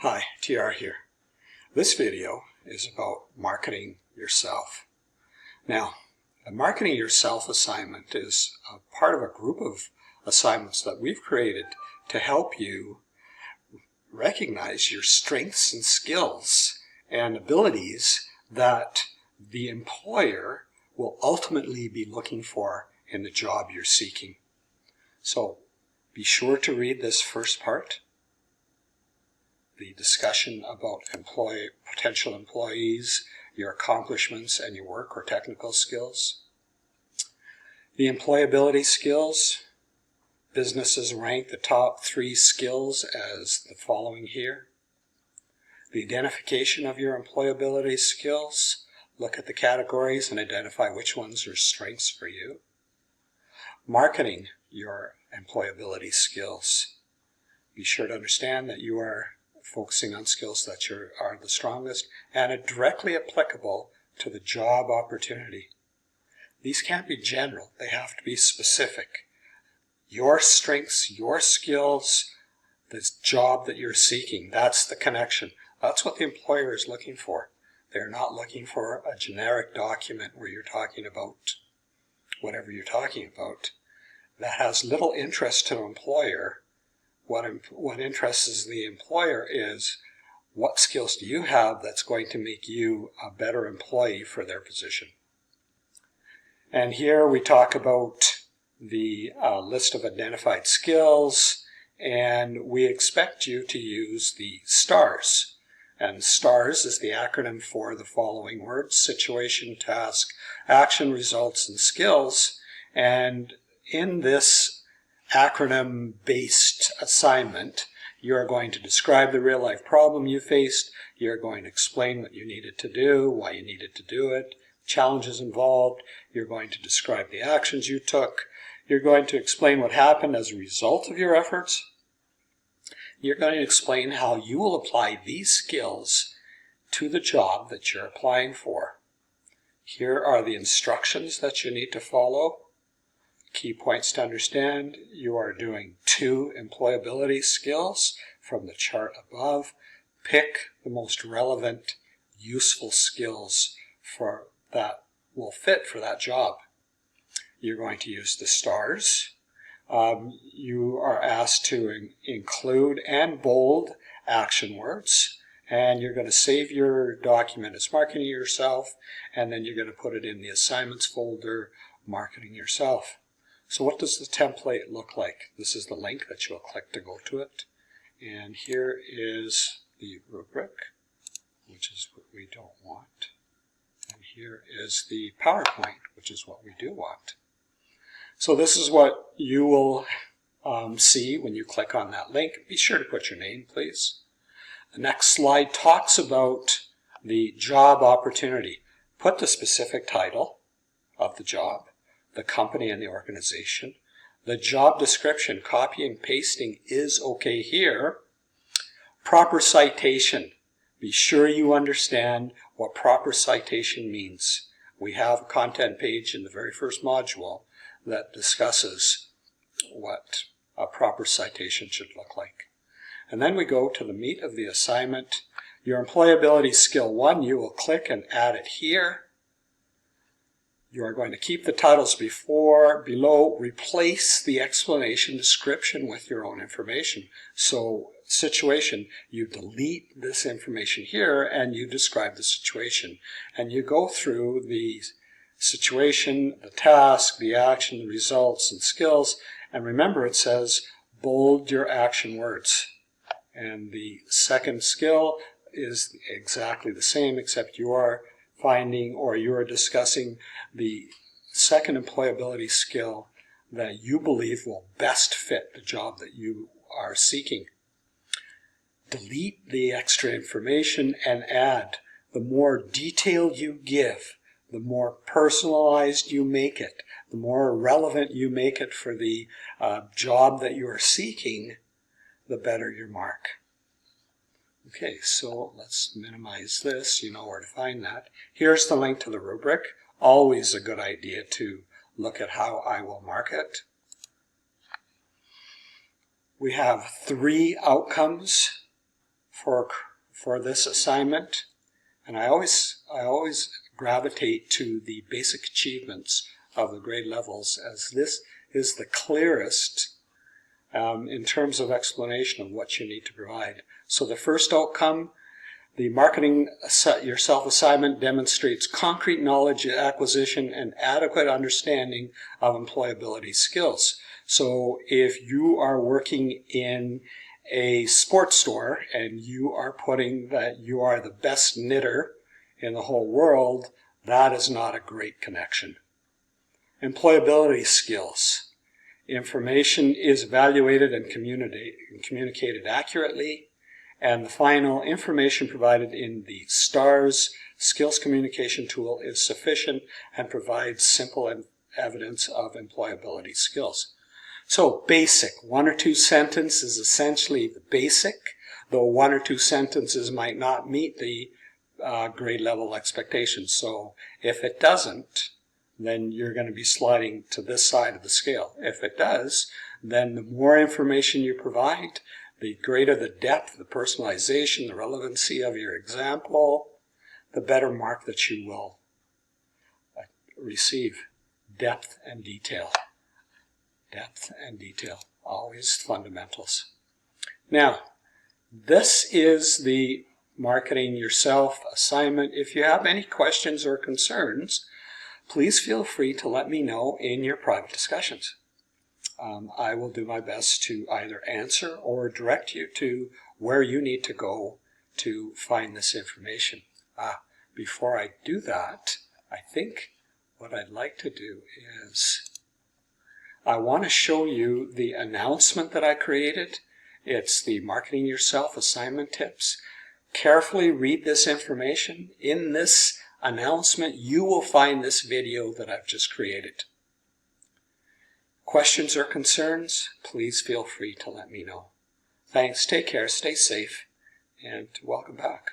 Hi, TR here. This video is about marketing yourself. Now, a marketing yourself assignment is a part of a group of assignments that we've created to help you recognize your strengths and skills and abilities that the employer will ultimately be looking for in the job you're seeking. So, be sure to read this first part, the discussion about potential employees, your accomplishments, and your work or technical skills. The employability skills, businesses rank the top 3 skills as the following here. The identification of your employability skills, look at the categories and identify which ones are strengths for you. Marketing your employability skills. Be sure to understand that you are focusing on skills that are the strongest and are directly applicable to the job opportunity. These can't be general, they have to be specific. Your strengths, your skills, the job that you're seeking, that's the connection. That's what the employer is looking for. They're not looking for a generic document where you're talking about whatever you're talking about. That has little interest to the employer. What interests the employer is what skills do you have that's going to make you a better employee for their position. And here we talk about the list of identified skills, and we expect you to use the STARS. And STARS is the acronym for the following words: situation, task, action, results, and skills. And in this acronym-based assignment, you are going to describe the real-life problem you faced, you're going to explain what you needed to do, why you needed to do it, challenges involved, you're going to describe the actions you took, you're going to explain what happened as a result of your efforts, you're going to explain how you will apply these skills to the job that you're applying for. Here are the instructions that you need to follow. Key points to understand: you are doing 2 employability skills from the chart above. Pick the most relevant, useful skills that will fit for that job. You're going to use the STARS. You are asked to include and bold action words, and you're going to save your document as marketing yourself, and then you're going to put it in the assignments folder, marketing yourself. So what does the template look like? This is the link that you'll click to go to it. And here is the rubric, which is what we don't want. And here is the PowerPoint, which is what we do want. So this is what you will see when you click on that link. Be sure to put your name, please. The next slide talks about the job opportunity. Put the specific title of the job, the company and the organization. The job description, copy and pasting is okay here. Proper citation. Be sure you understand what proper citation means. We have a content page in the very first module that discusses what a proper citation should look like. And then we go to the meat of the assignment. Your employability skill 1, you will click and add it here. You are going to keep the titles below, replace the explanation description with your own information. So, situation, you delete this information here and you describe the situation. And you go through the situation, the task, the action, the results, and skills. And remember, it says bold your action words. And the second skill is exactly the same, except you are finding or you are discussing the second employability skill that you believe will best fit the job that you are seeking. Delete the extra information and add. The more detail you give, the more personalized you make it, the more relevant you make it for the job that you are seeking, the better your mark. Okay, so let's minimize this. You know where to find that. Here's the link to the rubric. Always a good idea to look at how I will mark it. We have 3 outcomes for this assignment, and I always gravitate to the basic achievements of the grade levels, as this is the clearest in terms of explanation of what you need to provide. So the first outcome, the Marketing Yourself assignment demonstrates concrete knowledge acquisition and adequate understanding of employability skills. So if you are working in a sports store and you are putting that you are the best knitter in the whole world, that is not a great connection. Employability skills. Information is evaluated and communicated accurately. And the final information provided in the STARS skills communication tool is sufficient and provides simple evidence of employability skills. So basic, 1 or 2 sentences is essentially the basic, though 1 or 2 sentences might not meet the grade level expectations. So if it doesn't, then you're going to be sliding to this side of the scale. If it does, then the more information you provide, the greater the depth, the personalization, the relevancy of your example, the better mark that you will receive. Depth and detail. Depth and detail, always fundamentals. Now, this is the Marketing Yourself assignment. If you have any questions or concerns, please feel free to let me know in your private discussions. I will do my best to either answer or direct you to where you need to go to find this information. Before I do that, I think what I'd like to do is I want to show you the announcement that I created. It's the Marketing Yourself assignment tips. Carefully read this information. In this announcement, you will find this video that I've just created. Questions or concerns, please feel free to let me know. Thanks, take care, stay safe, and welcome back.